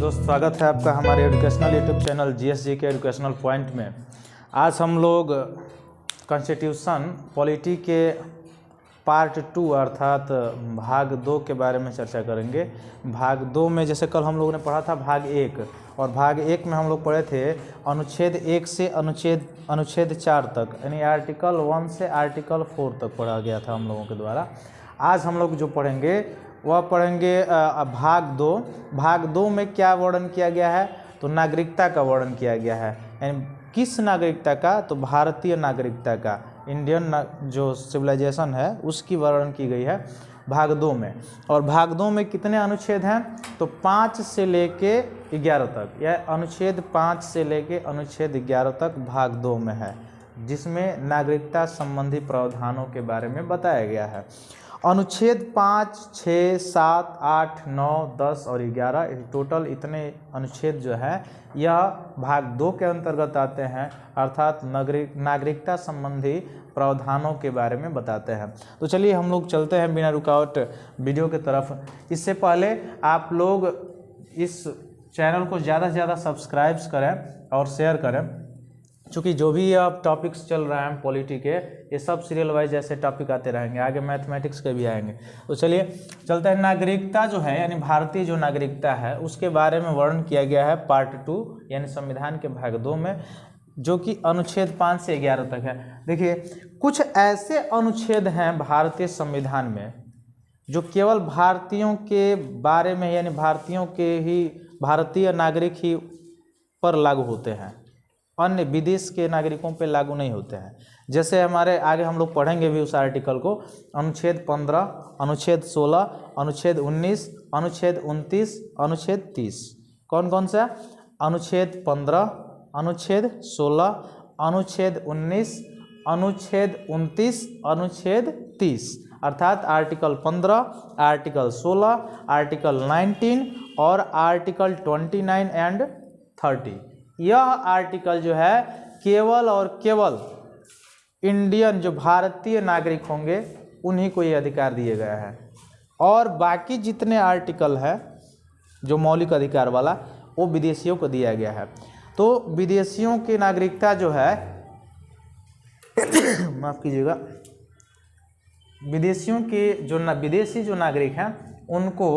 दोस्त, स्वागत है आपका हमारे एजुकेशनल यूट्यूब चैनल जीएसजी के एजुकेशनल पॉइंट में। आज हम लोग कॉन्स्टिट्यूशन पॉलिटी के पार्ट 2 अर्थात भाग 2 के बारे में चर्चा करेंगे। भाग 2 में जैसे कल हम लोगों ने पढ़ा था भाग 1, और भाग 1 में हम लोग पढ़े थे अनुच्छेद 1 से अनुच्छेद 4 तक, यानी आर्टिकल 1 से आर्टिकल 4 तक पढ़ा गया था हम लोगों के द्वारा। आज हम लोग जो पढ़ेंगे वह पढ़ेंगे भाग 2। भाग 2 में क्या वर्णन किया गया है, तो नागरिकता का वर्णन किया गया है। यानी किस नागरिकता का, तो भारतीय नागरिकता का, इंडियन जो सिविलाइजेशन है उसकी वर्णन की गई है भाग 2 में। और भाग 2 में कितने अनुच्छेद हैं, तो 5 से लेके 11 तक, यह अनुच्छेद 5 से लेके अनुच्छेद 11 तक भाग 2 में है, जिसमें नागरिकता संबंधी प्रावधानों के बारे में बताया गया है। अनुच्छेद 5, 6, 7, 8, 9, 10 और 11 टोटल इतने अनुच्छेद जो है यह भाग 2 के अंतर्गत आते हैं, अर्थात नागरिकता संबंधी प्रावधानों के बारे में बताते हैं। तो चलिए हम लोग चलते हैं बिना रुकावट वीडियो की तरफ। इससे पहले आप लोग इस चैनल को ज़्यादा से ज़्यादा सब्सक्राइब करें और शेयर करें, क्योंकि जो भी अब टॉपिक्स चल रहे हैं पॉलिटी के, ये सब सीरियल वाइज ऐसे टॉपिक आते रहेंगे, आगे मैथमेटिक्स के भी आएंगे। तो चलिए चलते हैं। नागरिकता जो है यानी भारतीय जो नागरिकता है उसके बारे में वर्णन किया गया है पार्ट 2 यानी संविधान के भाग 2 में, जो कि अनुच्छेद 5 से 11 तक है। देखिए कुछ ऐसे अनुच्छेद हैं भारतीय संविधान में जो केवल भारतीयों के बारे में यानी भारतीयों के ही, भारतीय नागरिक ही पर लागू होते हैं, अन्य विदेश के नागरिकों पे लागू नहीं होते हैं। जैसे हमारे आगे हम लोग पढ़ेंगे भी उस आर्टिकल को, अनुच्छेद 15, अनुच्छेद 16, अनुच्छेद 19, अनुच्छेद 29, अनुच्छेद 30। कौन कौन सा? अनुच्छेद 15, अनुच्छेद 16, अनुच्छेद 19, अनुच्छेद 29, अनुच्छेद 30, अर्थात आर्टिकल 15, आर्टिकल 16, आर्टिकल 19 और आर्टिकल 29 एंड 30। यह आर्टिकल जो है केवल और केवल इंडियन जो भारतीय नागरिक होंगे उन्हीं को ये अधिकार दिए गया है, और बाकी जितने आर्टिकल है जो मौलिक अधिकार वाला वो विदेशियों को दिया गया है। तो विदेशियों की नागरिकता जो है माफ़ कीजिएगा, विदेशियों के जो विदेशी जो नागरिक हैं उनको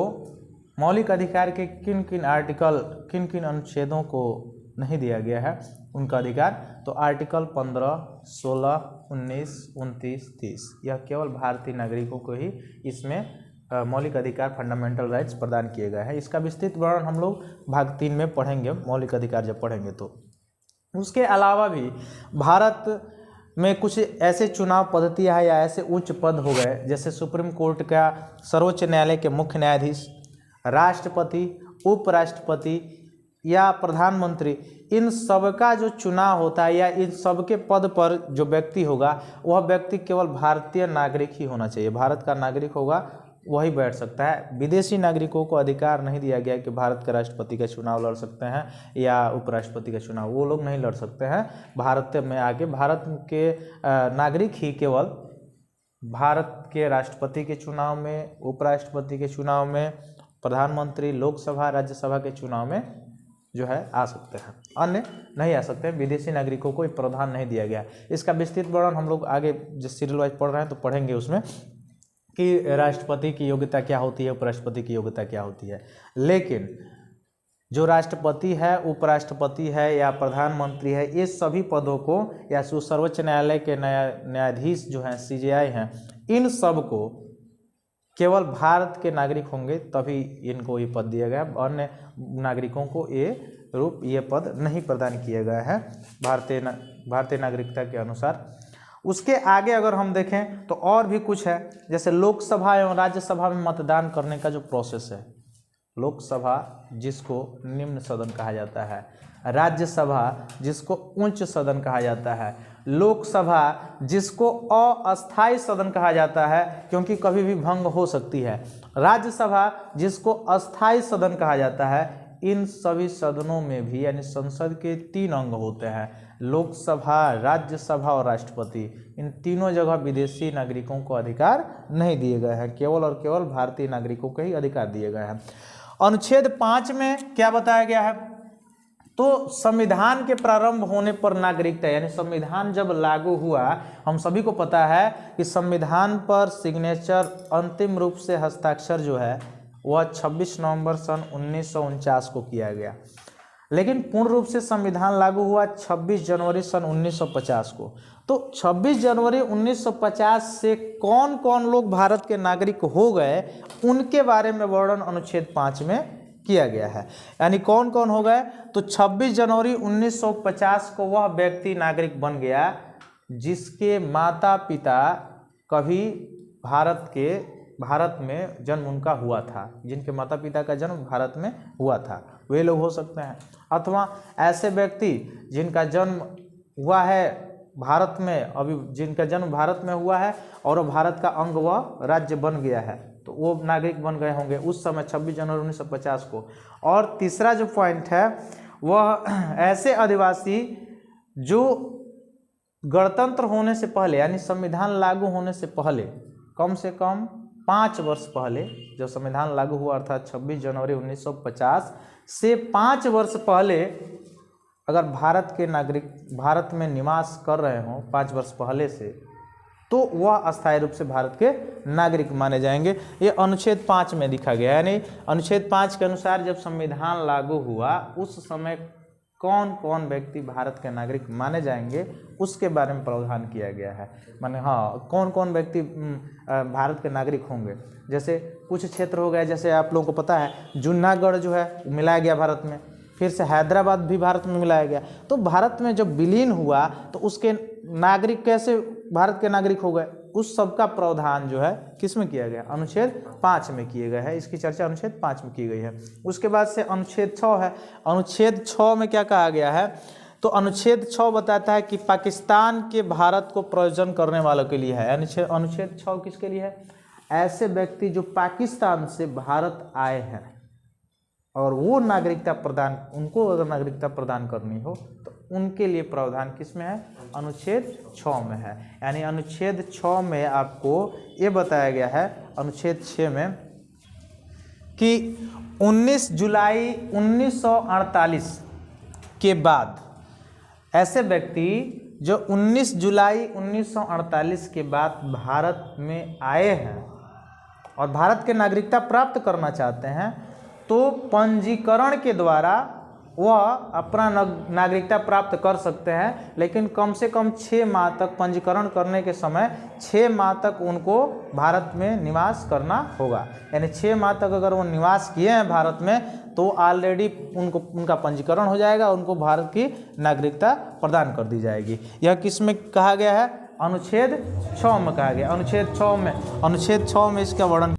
मौलिक अधिकार के किन किन आर्टिकल, किन किन अनुच्छेदों को नहीं दिया गया है उनका अधिकार, तो आर्टिकल 15, 16, 19, 29, 30 यह केवल भारतीय नागरिकों को ही इसमें मौलिक अधिकार, फंडामेंटल राइट्स प्रदान किए गए हैं। इसका विस्तृत वर्णन हम लोग भाग 3 में पढ़ेंगे, मौलिक अधिकार जब पढ़ेंगे तो। उसके अलावा भी भारत में कुछ ऐसे चुनाव पद्धतियाँ हैं या ऐसे उच्च पद हो गए, जैसे सुप्रीम कोर्ट का, सर्वोच्च न्यायालय के मुख्य न्यायाधीश, राष्ट्रपति, उपराष्ट्रपति या प्रधानमंत्री, इन सब का जो चुनाव होता है या इन सब के पद पर जो व्यक्ति होगा वह व्यक्ति केवल भारतीय नागरिक ही होना चाहिए, भारत का नागरिक होगा वही बैठ सकता है। विदेशी नागरिकों को अधिकार नहीं दिया गया कि भारत के राष्ट्रपति का चुनाव लड़ सकते हैं या उपराष्ट्रपति का चुनाव, वो लोग नहीं लड़ सकते हैं। भारत में आके भारत के नागरिक ही केवल भारत के राष्ट्रपति के चुनाव में, उपराष्ट्रपति के चुनाव में, प्रधानमंत्री, लोकसभा, राज्यसभा के चुनाव में जो है आ सकते हैं, अन्य नहीं आ सकते। विदेशी नागरिकों को प्रावधान नहीं दिया गया। इसका विस्तृत वर्णन हम लोग आगे जिस सीरियल वाइज पढ़ रहे हैं तो पढ़ेंगे उसमें कि राष्ट्रपति की योग्यता क्या होती है, उपराष्ट्रपति की योग्यता क्या होती है। लेकिन जो राष्ट्रपति है, उपराष्ट्रपति है या प्रधानमंत्री है, ये सभी पदों को, या सर्वोच्च न्यायालय के न्यायाधीश जो हैं, CJI हैं, इन सब को केवल भारत के नागरिक होंगे तभी इनको ये पद दिया गया, अन्य नागरिकों को ये पद नहीं प्रदान किए गए हैं भारतीय नागरिकता के अनुसार। उसके आगे अगर हम देखें तो और भी कुछ है, जैसे लोकसभा एवं राज्यसभा में मतदान करने का जो प्रोसेस है, लोकसभा जिसको निम्न सदन कहा जाता है, राज्यसभा जिसको उच्च सदन कहा जाता है, लोकसभा जिसको अस्थायी सदन कहा जाता है क्योंकि कभी भी भंग हो सकती है, राज्यसभा जिसको अस्थायी सदन कहा जाता है। इन सभी सदनों में भी यानी संसद के 3 अंग होते हैं, लोकसभा, राज्यसभा और राष्ट्रपति। इन तीनों जगह विदेशी नागरिकों को अधिकार नहीं दिए गए हैं, केवल और केवल भारतीय नागरिकों को ही अधिकार दिए गए हैं। अनुच्छेद 5 में क्या बताया गया है, तो संविधान के प्रारंभ होने पर नागरिकता, यानी संविधान जब लागू हुआ, हम सभी को पता है कि संविधान पर सिग्नेचर अंतिम रूप से हस्ताक्षर जो है वह 26 नवंबर सन 1949 को किया गया, लेकिन पूर्ण रूप से संविधान लागू हुआ 26 जनवरी सन 1950 को। तो 26 जनवरी 1950 से कौन कौन लोग भारत के नागरिक हो गए उनके बारे में वर्णन अनुच्छेद 5 में किया गया है। यानी कौन कौन हो गए, तो 26 जनवरी 1950 को वह व्यक्ति नागरिक बन गया जिसके माता पिता कभी भारत में जन्म उनका हुआ था, जिनके माता पिता का जन्म भारत में हुआ था, वे लोग हो सकते हैं। अथवा ऐसे व्यक्ति जिनका जन्म हुआ है भारत में, अभी जिनका जन्म भारत में हुआ है और भारत का अंग व राज्य बन गया है, तो वो नागरिक बन गए होंगे उस समय 26 जनवरी 1950 को। और तीसरा जो पॉइंट है वह ऐसे आदिवासी जो गणतंत्र होने से पहले, यानी संविधान लागू होने से पहले, कम से कम 5 वर्ष पहले, जब संविधान लागू हुआ अर्थात 26 जनवरी 1950 से 5 वर्ष पहले अगर भारत के नागरिक भारत में निवास कर रहे हों 5 वर्ष पहले से, तो वह अस्थायी रूप से भारत के नागरिक माने जाएंगे। ये अनुच्छेद 5 में दिखा गया है। यानी अनुच्छेद 5 के अनुसार जब संविधान लागू हुआ उस समय कौन कौन व्यक्ति भारत के नागरिक माने जाएंगे उसके बारे में प्रावधान किया गया है। माने हाँ, कौन कौन व्यक्ति भारत के नागरिक होंगे। जैसे कुछ क्षेत्र हो गए, जैसे आप लोगों को पता है जूनागढ़ जो है मिलाया गया भारत में, फिर से हैदराबाद भी भारत में मिलाया गया। तो भारत में जब विलीन हुआ तो उसके नागरिक कैसे भारत के नागरिक हो गए, उस सब का प्रावधान जो है किस में किया गया, अनुच्छेद 5 में किए गए हैं। इसकी चर्चा अनुच्छेद 5 में की गई है। उसके बाद से अनुच्छेद 6 है। अनुच्छेद 6 में क्या कहा गया है, तो अनुच्छेद 6 बताता है कि पाकिस्तान के भारत को प्रयोजन करने वालों के लिए है। अनुच्छेद 6 किसके लिए है, ऐसे व्यक्ति जो पाकिस्तान से भारत आए हैं और वो नागरिकता प्रदान, उनको अगर नागरिकता प्रदान करनी हो तो उनके लिए प्रावधान किस में है, अनुच्छेद 6 में है। यानी अनुच्छेद 6 में आपको ये बताया गया है, अनुच्छेद 6 में कि 19 जुलाई 1948 के बाद ऐसे व्यक्ति जो 19 जुलाई 1948 के बाद भारत में आए हैं और भारत के नागरिकता प्राप्त करना चाहते हैं, तो पंजीकरण के द्वारा वह अपना नागरिकता प्राप्त कर सकते हैं। लेकिन कम से कम 6 माह तक, पंजीकरण करने के समय 6 माह तक उनको भारत में निवास करना होगा। यानी 6 माह तक अगर वो निवास किए हैं भारत में तो ऑलरेडी उनका पंजीकरण हो जाएगा, उनको भारत की नागरिकता प्रदान कर दी जाएगी। यह किस में कहा गया है, अनुच्छेद 6 में कहा गया। अनुच्छेद 6 में इसका वर्णन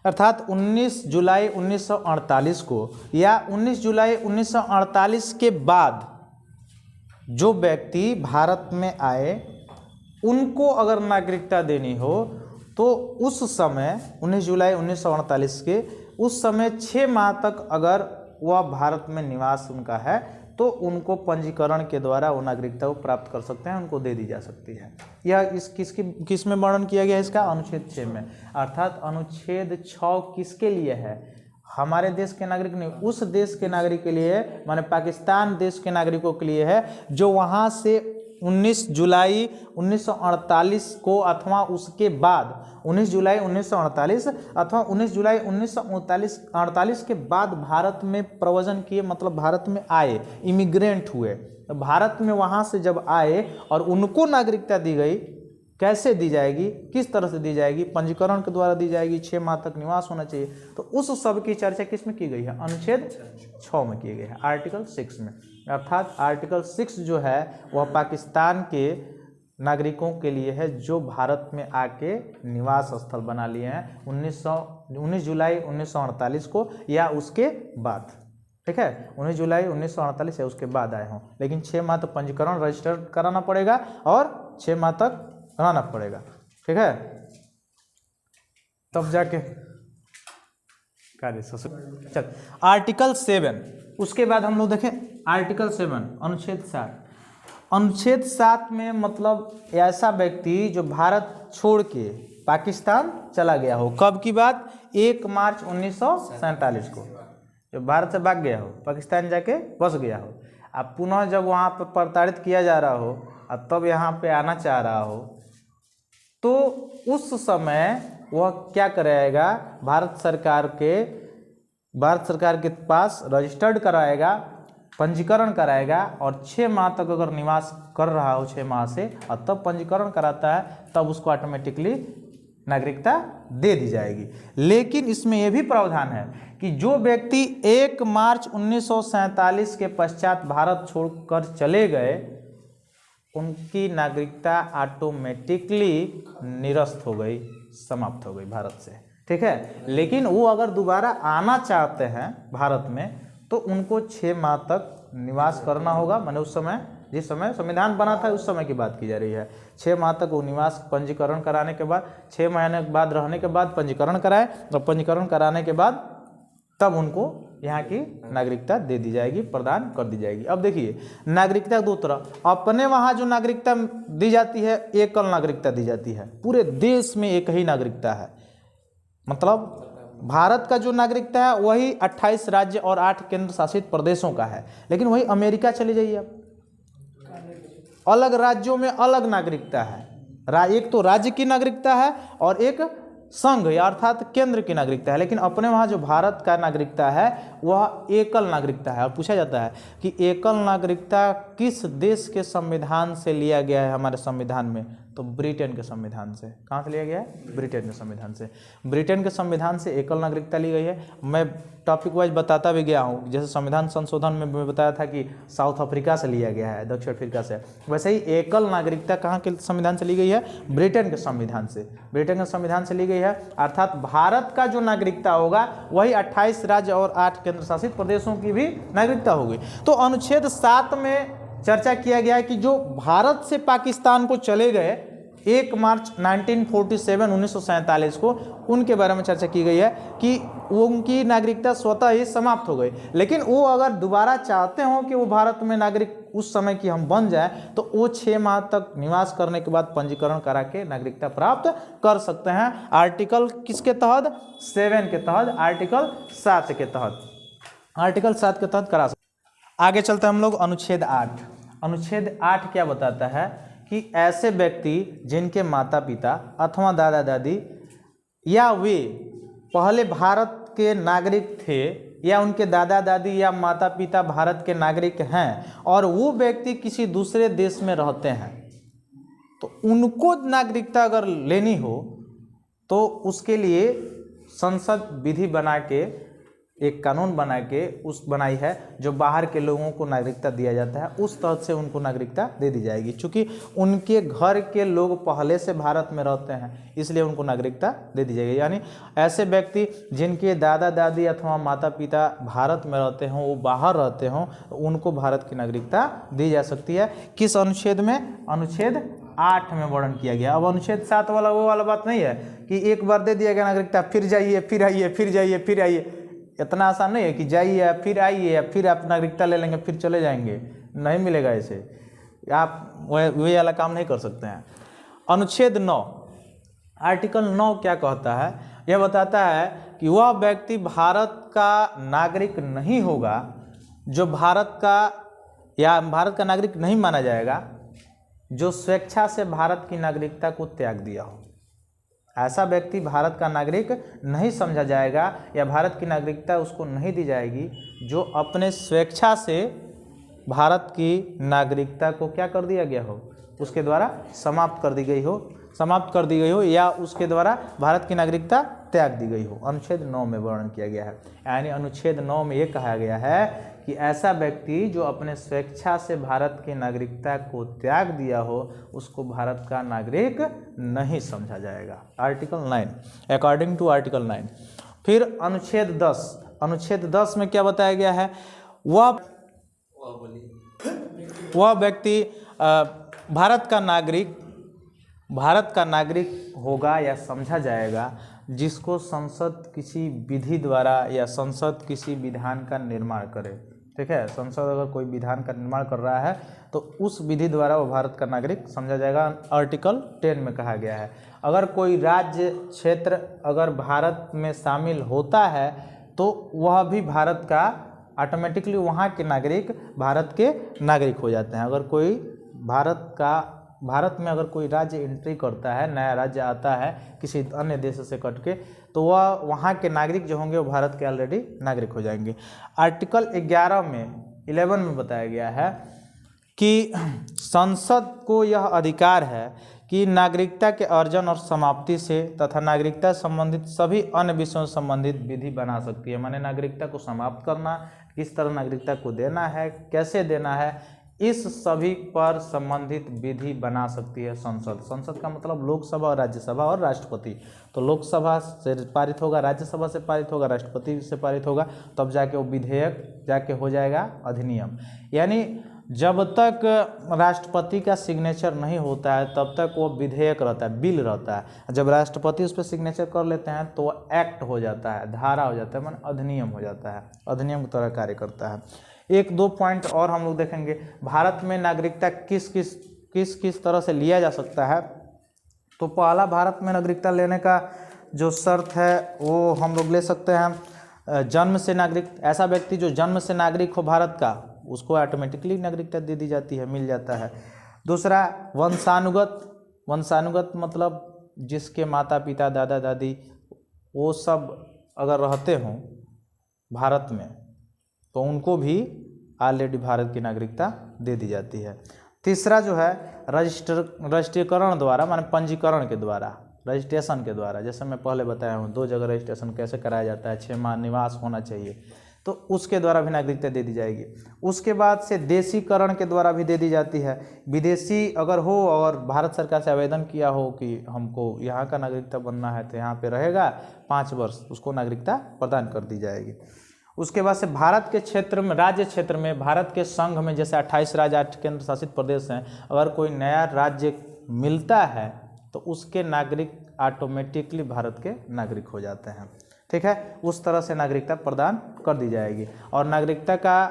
अर्थात 19 जुलाई 1948 को या 19 जुलाई 1948 के बाद जो व्यक्ति भारत में आए उनको अगर नागरिकता देनी हो तो उस समय 19 जुलाई 1948 के उस समय 6 माह तक अगर वह भारत में निवास उनका है तो उनको पंजीकरण के द्वारा वो नागरिकता को प्राप्त कर सकते हैं, उनको दे दी जा सकती है। यह किस में वर्णन किया गया है इसका, अनुच्छेद 6 में। अर्थात अनुच्छेद 6 किसके लिए है, हमारे देश के नागरिक नहीं, उस देश के नागरिक के लिए है, माने पाकिस्तान देश के नागरिकों के लिए है जो वहाँ से 19 जुलाई 1948 को अथवा उसके बाद 19 जुलाई 1948 अथवा 19 जुलाई 1948 के बाद भारत में प्रव्रजन किए, मतलब भारत में आए, इमिग्रेंट हुए। तो भारत में वहाँ से जब आए और उनको नागरिकता दी गई, कैसे दी जाएगी, किस तरह से दी जाएगी, पंजीकरण के द्वारा दी जाएगी, 6 माह तक निवास होना चाहिए। तो उस सब की चर्चा किस में की गई है, अनुच्छेद 6 में की गई है, आर्टिकल 6 में। अर्थात आर्टिकल 6 जो है वह पाकिस्तान के नागरिकों के लिए है जो भारत में आके निवास स्थल बना लिए हैं 19 जुलाई 1948 को या उसके बाद। ठीक है, 19 जुलाई 1948 या उसके बाद आए हों, लेकिन 6 माह तक पंजीकरण रजिस्टर कराना पड़ेगा और 6 माह तक रहना पड़ेगा। ठीक है, तब जाके चल आर्टिकल 7। उसके बाद हम लोग देखें आर्टिकल 7 अनुच्छेद 7। अनुच्छेद 7 में मतलब ऐसा व्यक्ति जो भारत छोड़ के पाकिस्तान चला गया हो, कब की बात, 1 मार्च 1947 को। जो भारत से भाग गया हो, पाकिस्तान जाके बस गया हो, अब पुनः जब वहाँ पर प्रताड़ित किया जा रहा हो और तब यहाँ पे आना चाह रहा हो, तो उस समय वह क्या कराएगा, भारत सरकार के पास रजिस्टर्ड कराएगा, पंजीकरण कराएगा, और 6 माह तक अगर निवास कर रहा हो 6 माह से, और तब पंजीकरण कराता है, तब उसको ऑटोमेटिकली नागरिकता दे दी जाएगी। लेकिन इसमें यह भी प्रावधान है कि जो व्यक्ति 1 मार्च 1947 के पश्चात भारत छोड़कर चले गए, उनकी नागरिकता ऑटोमेटिकली निरस्त हो गई, समाप्त हो गई भारत से, ठीक है। लेकिन वो अगर दोबारा आना चाहते हैं भारत में, तो उनको 6 माह तक निवास करना होगा। मैंने उस समय, जिस समय संविधान बना था उस समय की बात की जा रही है। 6 माह तक वो निवास पंजीकरण कराने के बाद, 6 महीने के बाद रहने के बाद पंजीकरण कराए, और पंजीकरण कराने के बाद तब उनको यहाँ की नागरिकता दे दी जाएगी, प्रदान कर दी जाएगी। अब देखिए, नागरिकता 2 तरह, अपने वहाँ जो नागरिकता दी जाती है, एकल नागरिकता दी जाती है। पूरे देश में एक ही नागरिकता है, मतलब भारत का जो नागरिकता है वही 28 राज्य और 8 केंद्र शासित प्रदेशों का है। लेकिन वही अमेरिका चले जाइए आप, अलग राज्यों में अलग नागरिकता है। एक तो राज्य की नागरिकता है और एक संघ या अर्थात केंद्र की नागरिकता है। लेकिन अपने वहाँ जो भारत का नागरिकता है वह एकल नागरिकता है। और पूछा जाता है कि एकल नागरिकता किस देश के संविधान से लिया गया है हमारे संविधान में, तो ब्रिटेन के संविधान से। कहाँ से लिया गया है? ब्रिटेन के संविधान से। ब्रिटेन के संविधान से एकल नागरिकता ली गई है। मैं टॉपिक वाइज बताता भी गया हूँ, जैसे संविधान संशोधन में मैं बताया था कि साउथ अफ्रीका से लिया गया है, दक्षिण अफ्रीका से, वैसे ही एकल नागरिकता कहाँ के संविधान से ली गई है? ब्रिटेन के संविधान से। ब्रिटेन के संविधान से ली गई है, अर्थात भारत का जो नागरिकता होगा वही 28 राज्य और 8 केंद्र शासित प्रदेशों की भी नागरिकता होगी। तो अनुच्छेद 7 में चर्चा किया गया है कि जो भारत से पाकिस्तान को चले गए 1 मार्च 1947 को, उनके बारे में चर्चा की गई है कि उनकी नागरिकता स्वतः ही समाप्त हो गई। लेकिन वो अगर दोबारा चाहते हो कि वो भारत में नागरिक उस समय की हम बन जाए, तो वो 6 माह तक निवास करने के बाद पंजीकरण करा के नागरिकता प्राप्त कर सकते हैं। आर्टिकल किसके तहत? 7 के तहत, आर्टिकल 7 के तहत, आर्टिकल 7 के तहत करा सकते हैं। आगे चलते हैं हम लोग अनुच्छेद 8। अनुच्छेद 8 क्या बताता है कि ऐसे व्यक्ति जिनके माता पिता अथवा दादा दादी या वे पहले भारत के नागरिक थे, या उनके दादा दादी या माता पिता भारत के नागरिक हैं और वो व्यक्ति किसी दूसरे देश में रहते हैं, तो उनको नागरिकता अगर लेनी हो तो उसके लिए संसद विधि बना के, एक कानून बना के बनाई है, जो बाहर के लोगों को नागरिकता दिया जाता है, उस तहत से उनको नागरिकता दे दी जाएगी। चूँकि उनके घर के लोग पहले से भारत में रहते हैं, इसलिए उनको नागरिकता दे दी जाएगी। यानी ऐसे व्यक्ति जिनके दादा दादी अथवा माता पिता भारत में रहते हों, वो बाहर रहते हों, उनको भारत की नागरिकता दी जा सकती है। किस अनुच्छेद में? अनुच्छेद 8 में वर्णन किया गया। अब अनुच्छेद 7 वाला वो वाला बात नहीं है कि एक बार दे दिया गया नागरिकता, फिर जाइए, फिर आइए, फिर जाइए, फिर आइए। इतना आसान नहीं है कि जाइए फिर आइए या फिर आप नागरिकता ले लेंगे फिर चले जाएंगे, नहीं मिलेगा ऐसे। आप वही वाला काम नहीं कर सकते हैं। अनुच्छेद 9, आर्टिकल 9 क्या कहता है? यह बताता है कि वह व्यक्ति भारत का नागरिक नहीं होगा, जो भारत का नागरिक नहीं माना जाएगा, जो स्वेच्छा से भारत की नागरिकता को त्याग दिया हो। ऐसा व्यक्ति भारत का नागरिक नहीं समझा जाएगा या भारत की नागरिकता उसको नहीं दी जाएगी, जो अपने स्वेच्छा से भारत की नागरिकता को क्या कर दिया गया हो, उसके द्वारा समाप्त कर दी गई हो या उसके द्वारा भारत की नागरिकता त्याग दी गई हो। अनुच्छेद 9 में वर्णन किया गया है। यानी अनुच्छेद 9 में ये कहा गया है कि ऐसा व्यक्ति जो अपने स्वेच्छा से भारत की नागरिकता को त्याग दिया हो, उसको भारत का नागरिक नहीं समझा जाएगा। Article 9, according to article 9। फिर अनुच्छेद 10, अनुच्छेद 10 में क्या बताया गया है? वह व्यक्ति भारत का नागरिक होगा या समझा जाएगा जिसको संसद किसी विधि द्वारा या संसद किसी विधान का निर्माण करे। ठीक है, संसद अगर कोई विधान का निर्माण कर रहा है तो उस विधि द्वारा वो भारत का नागरिक समझा जाएगा। आर्टिकल 10 में कहा गया है अगर कोई राज्य क्षेत्र अगर भारत में शामिल होता है तो वह भी भारत का ऑटोमेटिकली वहाँ के नागरिक भारत के नागरिक हो जाते हैं। अगर कोई भारत में अगर कोई राज्य एंट्री करता है, नया राज्य आता है किसी अन्य देश से कट के, तो वह वहाँ के नागरिक जो होंगे वो भारत के ऑलरेडी नागरिक हो जाएंगे। आर्टिकल 11 में बताया गया है कि संसद को यह अधिकार है कि नागरिकता के अर्जन और समाप्ति से तथा नागरिकता संबंधित सभी अन्य विषयों से संबंधित विधि बना सकती है। माने नागरिकता को समाप्त करना, किस तरह नागरिकता को देना है, कैसे देना है, इस सभी पर संबंधित विधि बना सकती है संसद। संसद का मतलब लोकसभा और राज्यसभा और राष्ट्रपति। तो लोकसभा से पारित होगा, राज्यसभा से पारित होगा, राष्ट्रपति से पारित होगा, तब जाके वो विधेयक जाके हो जाएगा अधिनियम। यानी जब तक राष्ट्रपति का सिग्नेचर नहीं होता है तब तक वो विधेयक रहता है, बिल रहता है। जब राष्ट्रपति उस पर सिग्नेचर कर लेते हैं तो वो एक्ट हो जाता है, धारा हो जाता है, माने अधिनियम हो जाता है, अधिनियम की तरह कार्य करता है। एक दो पॉइंट और हम लोग देखेंगे। भारत में नागरिकता किस किस तरह से लिया जा सकता है। तो पहला, भारत में नागरिकता लेने का जो शर्त है वो हम लोग ले सकते हैं जन्म से नागरिक। ऐसा व्यक्ति जो जन्म से नागरिक हो भारत का, उसको ऑटोमेटिकली नागरिकता दे दी जाती है, मिल जाता है। दूसरा, वंशानुगत मतलब जिसके माता पिता दादा दादी वो सब अगर रहते हों भारत में तो उनको भी ऑलरेडी भारत की नागरिकता दे दी जाती है। तीसरा जो है रजिस्ट्रीकरण द्वारा, माने पंजीकरण के द्वारा, रजिस्ट्रेशन के द्वारा। जैसे मैं पहले बताया हूँ 2 जगह रजिस्ट्रेशन कैसे कराया जाता है, 6 माह निवास होना चाहिए, तो उसके द्वारा भी नागरिकता दे दी जाएगी। उसके बाद से देशीकरण के द्वारा भी दे दी जाती है। विदेशी अगर हो और भारत सरकार से आवेदन किया हो कि हमको यहाँ का नागरिकता बनना है तो यहाँ पे रहेगा 5 वर्ष, उसको नागरिकता प्रदान कर दी जाएगी। उसके बाद से भारत के क्षेत्र में, राज्य क्षेत्र में, भारत के संघ में जैसे 28 राज्य 8 केंद्र शासित प्रदेश हैं, अगर कोई नया राज्य मिलता है तो उसके नागरिक ऑटोमेटिकली भारत के नागरिक हो जाते हैं। ठीक है, उस तरह से नागरिकता प्रदान कर दी जाएगी। और नागरिकता का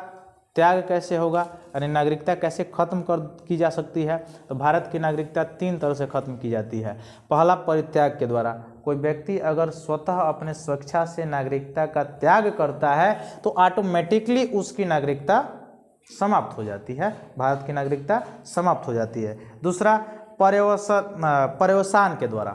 त्याग कैसे होगा, यानी नागरिकता कैसे खत्म की जा सकती है। तो भारत की नागरिकता 3 तरह से खत्म की जाती है। पहला, परित्याग के द्वारा। कोई व्यक्ति अगर स्वतः अपने स्वेच्छा से नागरिकता का त्याग करता है तो ऑटोमेटिकली उसकी नागरिकता समाप्त हो जाती है, भारत की नागरिकता समाप्त हो जाती है। दूसरा, पर्यवसान के द्वारा।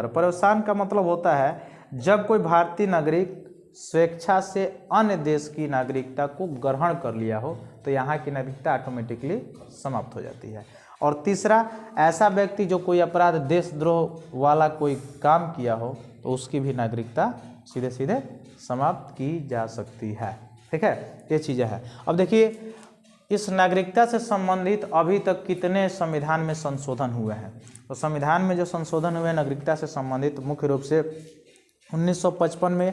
पर्यवसान का मतलब होता है जब कोई भारतीय नागरिक स्वेच्छा से अन्य देश की नागरिकता को ग्रहण कर लिया हो तो यहाँ की नागरिकता ऑटोमेटिकली समाप्त हो जाती है। और तीसरा, ऐसा व्यक्ति जो कोई अपराध, देशद्रोह वाला कोई काम किया हो तो उसकी भी नागरिकता सीधे सीधे समाप्त की जा सकती है। ठीक है, ये चीज़ें हैं। अब देखिए, इस नागरिकता से संबंधित अभी तक कितने संविधान में संशोधन हुए हैं। तो संविधान में जो संशोधन हुए नागरिकता से संबंधित मुख्य रूप से 1955 में,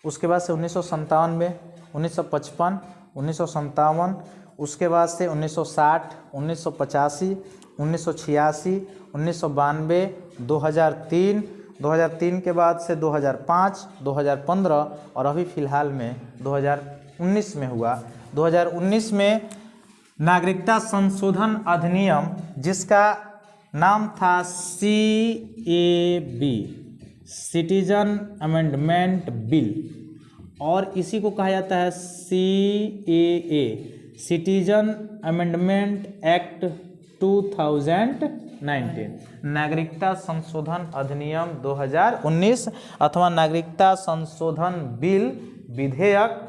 उसके बाद से 1957 में, 1955, 1957, उसके बाद से 1960, 1985, 1986, 1992, 2003, 2003 के बाद से 2005, 2015 और अभी फ़िलहाल में 2019 में हुआ। 2019 में नागरिकता संशोधन अधिनियम, जिसका नाम था CAB, सिटीजन अमेंडमेंट बिल, और इसी को कहा जाता है CAA, सिटीजन अमेंडमेंट एक्ट 2019, नागरिकता संशोधन अधिनियम 2019 अथवा नागरिकता संशोधन बिल विधेयक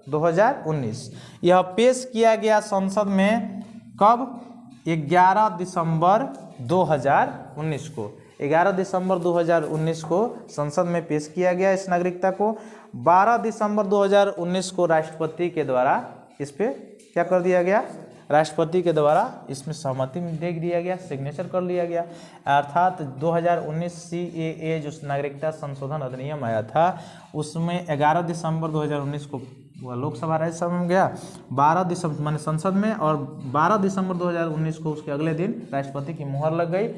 2019। यह पेश किया गया संसद में कब? 11 दिसंबर 2019 को। 11 दिसंबर 2019 को संसद में पेश किया गया इस नागरिकता को। 12 दिसंबर 2019 को राष्ट्रपति के द्वारा इस पे क्या कर दिया गया? राष्ट्रपति के द्वारा इसमें सहमति दे दिया गया, सिग्नेचर कर लिया गया। अर्थात 2019 CAA जो नागरिकता संशोधन अधिनियम आया था उसमें 11 दिसंबर 2019 को लोकसभा राज्यसभा में गया, 12 दिसंबर माने संसद में, और 12 दिसंबर 2019 को उसके अगले दिन राष्ट्रपति की मुहर लग गई।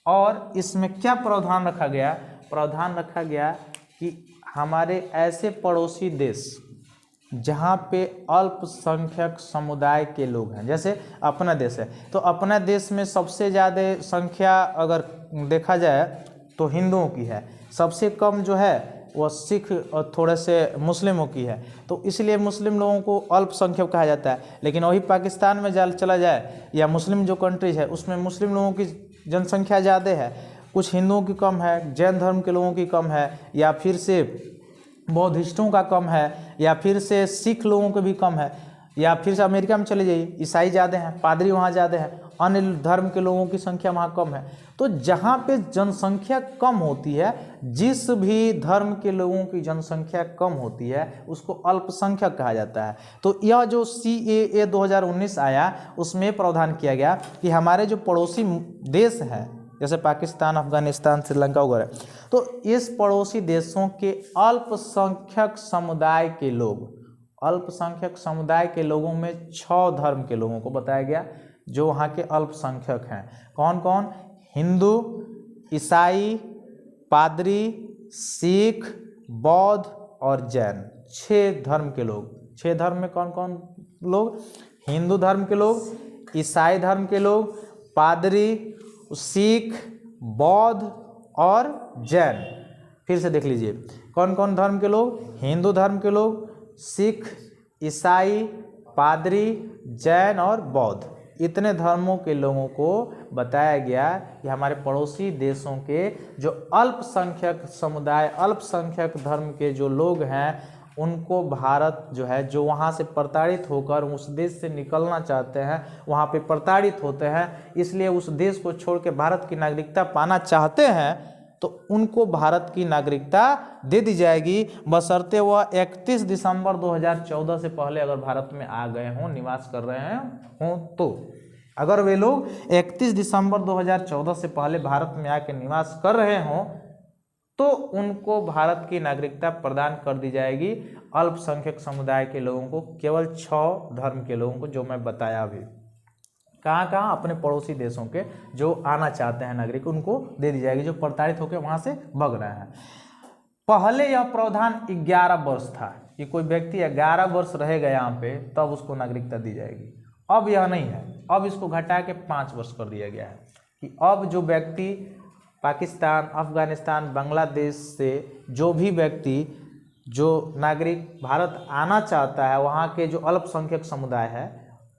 और इसमें क्या प्रावधान रखा गया? प्रावधान रखा गया कि हमारे ऐसे पड़ोसी देश जहाँ पे अल्पसंख्यक समुदाय के लोग हैं, जैसे अपना देश है, तो अपना देश में सबसे ज़्यादा संख्या अगर देखा जाए तो हिंदुओं की है, सबसे कम जो है वह सिख और थोड़े से मुस्लिमों की है, तो इसलिए मुस्लिम लोगों को अल्पसंख्यक कहा जाता है। लेकिन वही पाकिस्तान में चला जाए या मुस्लिम जो कंट्रीज है उसमें मुस्लिम लोगों की जनसंख्या ज़्यादा है, कुछ हिंदुओं की कम है, जैन धर्म के लोगों की कम है, या फिर से बौद्धिस्टों का कम है, या फिर से सिख लोगों के भी कम है, या फिर से अमेरिका में चले जाइए ईसाई ज़्यादा हैं, पादरी वहाँ ज़्यादा हैं, अन्य धर्म के लोगों की संख्या वहाँ कम है। तो जहाँ पे जनसंख्या कम होती है, जिस भी धर्म के लोगों की जनसंख्या कम होती है उसको अल्पसंख्यक कहा जाता है। तो यह जो CAA 2019 आया उसमें प्रावधान किया गया कि हमारे जो पड़ोसी देश हैं जैसे पाकिस्तान, अफगानिस्तान, श्रीलंका वगैरह, तो इस पड़ोसी देशों के अल्पसंख्यक समुदाय के लोग, अल्पसंख्यक समुदाय के लोगों में 6 धर्म के लोगों को बताया गया जो वहाँ के अल्पसंख्यक हैं। कौन कौन? हिंदू, ईसाई, पादरी, सिख, बौद्ध और जैन। 6 धर्म के लोग। 6 धर्म में कौन कौन लोग? हिंदू धर्म के लोग, ईसाई धर्म के लोग, पादरी, सिख, बौद्ध और जैन। फिर से देख लीजिए कौन कौन धर्म के लोग? हिंदू धर्म के लोग, सिख, ईसाई, पादरी, जैन और बौद्ध। इतने धर्मों के लोगों को बताया गया कि हमारे पड़ोसी देशों के जो अल्पसंख्यक समुदाय, अल्पसंख्यक धर्म के जो लोग हैं उनको भारत जो है, जो वहाँ से प्रताड़ित होकर उस देश से निकलना चाहते हैं, वहाँ पे प्रताड़ित होते हैं, इसलिए उस देश को छोड़ के भारत की नागरिकता पाना चाहते हैं, तो उनको भारत की नागरिकता दे दी जाएगी, बशर्ते वह 31 दिसंबर 2014 से पहले अगर भारत में आ गए हों, निवास कर रहे हों। तो अगर वे लोग 31 दिसंबर 2014 से पहले भारत में आके निवास कर रहे हों तो उनको भारत की नागरिकता प्रदान कर दी जाएगी। अल्पसंख्यक समुदाय के लोगों को, केवल 6 धर्म के लोगों को जो मैं बताया अभी। कहाँ कहाँ? अपने पड़ोसी देशों के जो आना चाहते हैं नागरिक, उनको दे दी जाएगी, जो प्रताड़ित होकर वहाँ से भग रहे हैं। पहले यह प्रावधान 11 वर्ष था कि कोई व्यक्ति 11 वर्ष रहेगा यहाँ पे तब उसको नागरिकता दी जाएगी। अब यह नहीं है, अब इसको घटा के 5 वर्ष कर दिया गया है कि अब जो व्यक्ति पाकिस्तान, अफगानिस्तान, बांग्लादेश से जो भी व्यक्ति, जो नागरिक भारत आना चाहता है, वहाँ के जो अल्पसंख्यक समुदाय है,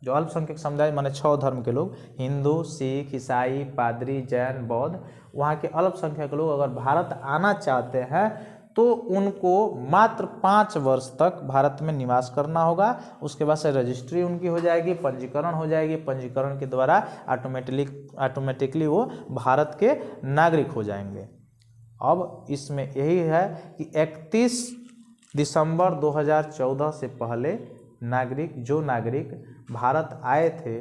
जो अल्पसंख्यक समुदाय माने 6 धर्म के लोग, हिंदू, सिख, ईसाई, पादरी, जैन, बौद्ध, वहाँ के अल्पसंख्यक लोग अगर भारत आना चाहते हैं तो उनको मात्र 5 वर्ष तक भारत में निवास करना होगा। उसके बाद से रजिस्ट्री उनकी हो जाएगी, पंजीकरण हो जाएगी, पंजीकरण के द्वारा ऑटोमेटिकली वो भारत के नागरिक हो जाएंगे। अब इसमें यही है कि 31 दिसंबर 2014 से पहले जो नागरिक भारत आए थे,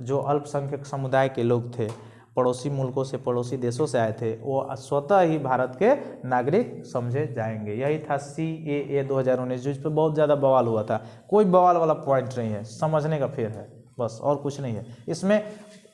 जो अल्पसंख्यक समुदाय के लोग थे, पड़ोसी मुल्कों से, पड़ोसी देशों से आए थे, वो स्वतः ही भारत के नागरिक समझे जाएंगे। यही था CAA 2019, जिस पर बहुत ज़्यादा बवाल हुआ था। कोई बवाल वाला पॉइंट नहीं है, समझने का फेर है बस, और कुछ नहीं है इसमें।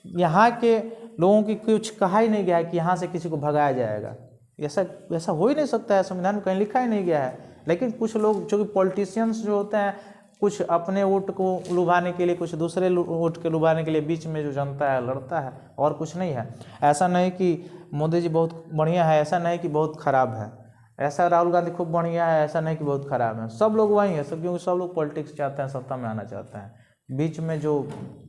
यहाँ के लोगों की कुछ कहा ही नहीं गया है कि यहाँ से किसी को भगाया जाएगा। ऐसा हो ही नहीं सकता है, संविधान में कहीं लिखा ही नहीं गया है। लेकिन कुछ लोग जो कि पॉलिटिशियंस जो होते हैं, कुछ अपने वोट को लुभाने के लिए, कुछ दूसरे वोट के लुभाने के लिए बीच में जो जनता है लड़ता है, और कुछ नहीं है। ऐसा नहीं कि मोदी जी बहुत बढ़िया है, ऐसा नहीं कि बहुत ख़राब है, ऐसा राहुल गांधी खूब बढ़िया है, ऐसा नहीं कि बहुत ख़राब है। सब लोग वही है, सब, क्योंकि सब लोग पॉलिटिक्स चाहते हैं, सत्ता में आना चाहते हैं। बीच में जो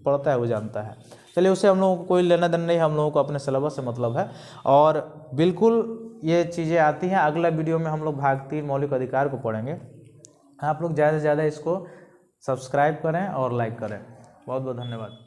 पड़ता है वो जानता है। चलिए, उससे हम लोगों को कोई लेना देना नहीं, हम लोगों को अपने सिलेबस से मतलब है। और बिल्कुल ये चीज़ें आती हैं। अगला वीडियो में हम लोग भाग 3 मौलिक अधिकार को पढ़ेंगे। आप लोग ज़्यादा से ज़्यादा इसको सब्सक्राइब करें और लाइक करें। बहुत बहुत धन्यवाद।